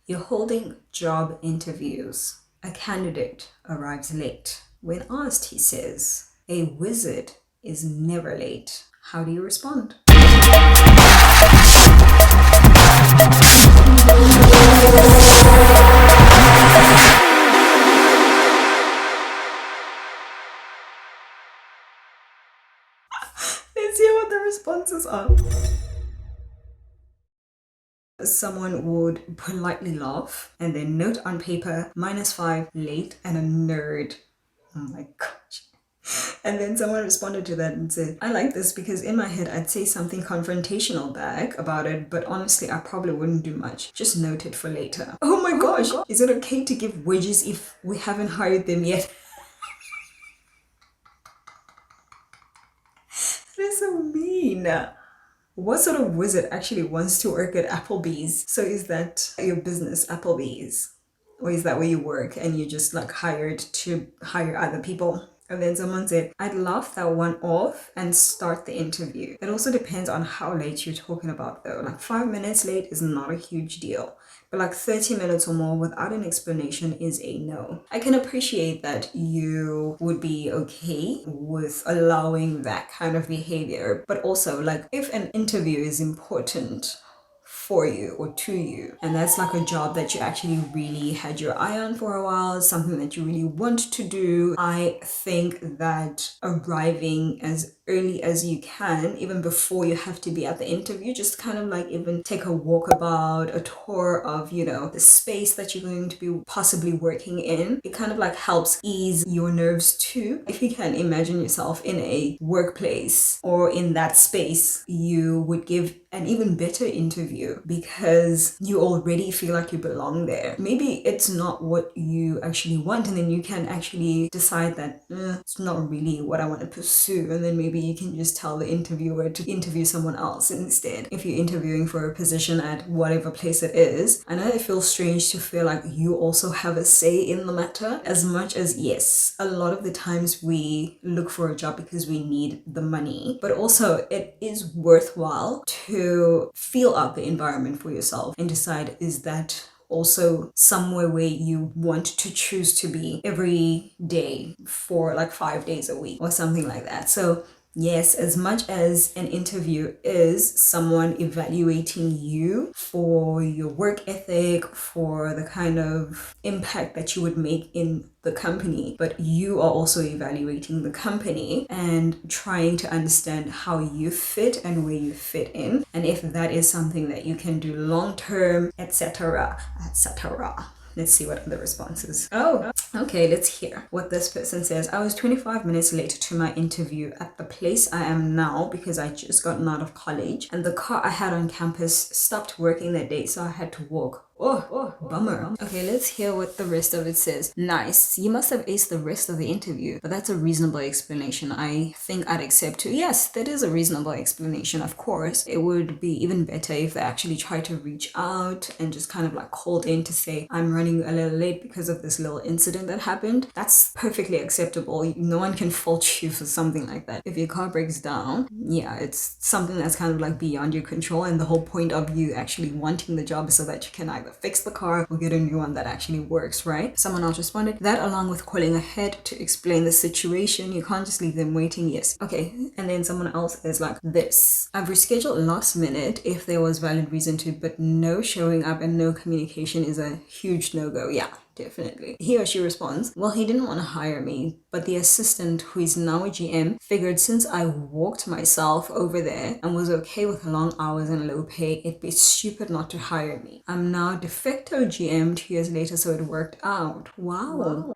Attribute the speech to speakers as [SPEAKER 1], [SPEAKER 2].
[SPEAKER 1] You're holding job interviews. A candidate arrives late. When asked, he says, "A wizard is never late." How do you respond? Let's hear what the responses are. Someone would politely laugh and then note on paper -5 late and a nerd. Oh my gosh. And then someone responded to that and said, "I like this because in my head I'd say something confrontational back about it, but honestly I probably wouldn't do much. Just note it for later." Oh my gosh. Is it okay to give wedges if we haven't hired them yet? That is so mean. What sort of wizard actually wants to work at Applebee's? So is that your business, Applebee's? Or is that where you work and you just like hired to hire other people? And then someone said, "I'd laugh that one off and start the interview." It also depends on how late you're talking about though. Like 5 minutes late is not a huge deal. But like 30 minutes or more without an explanation is a no. I can appreciate that you would be okay with allowing that kind of behavior. But also like if an interview is important for you or to you, and that's like a job that you actually really had your eye on for a while, something that you really want to do, I think that arriving as early as you can, even before you have to be at the interview, just kind of like even take a walk about, a tour of, you know, the space that you're going to be possibly working in. It kind of like helps ease your nerves too. If you can imagine yourself in a workplace or in that space, you would give an even better interview because you already feel like you belong there. Maybe it's not what you actually want, and then you can actually decide that it's not really what I want to pursue, and then maybe you can just tell the interviewer to interview someone else instead. If you're interviewing for a position at whatever place it is, I know it feels strange to feel like you also have a say in the matter, as much as yes, a lot of the times we look for a job because we need the money, but also it is worthwhile to feel out the environment for yourself and decide, is that also somewhere where you want to choose to be every day for like 5 days a week or something like that. So yes, as much as an interview is someone evaluating you for your work ethic, for the kind of impact that you would make in the company, but you are also evaluating the company and trying to understand how you fit and where you fit in, and if that is something that you can do long term, etc., etc. Let's see what other responses. Oh, okay, let's hear what this person says. "I was 25 minutes late to my interview at the place I am now because I just gotten out of college and the car I had on campus stopped working that day, so I had to walk. Oh, bummer." Okay, let's hear what the rest of it says. "Nice. You must have aced the rest of the interview, but that's a reasonable explanation. I think I'd accept too." Yes, that is a reasonable explanation, of course. It would be even better if they actually tried to reach out and just kind of like called in to say, "I'm running a little late because of this little incident that happened." That's perfectly acceptable. No one can fault you for something like that. If your car breaks down, yeah, it's something that's kind of like beyond your control, and the whole point of you actually wanting the job is so that you can either fix the car or get a new one that actually works, right? Someone else responded, "That along with calling ahead to explain the situation. You can't just leave them waiting." Yes. Okay. And then someone else is like this: "I've rescheduled last minute if there was valid reason to, but no showing up and no communication is a huge no-go." Yeah, definitely. He or she responds, "Well, he didn't want to hire me, but the assistant, who is now a GM, figured since I walked myself over there and was okay with long hours and low pay, it'd be stupid not to hire me. I'm now de facto GM 2 years later, so it worked out." Wow.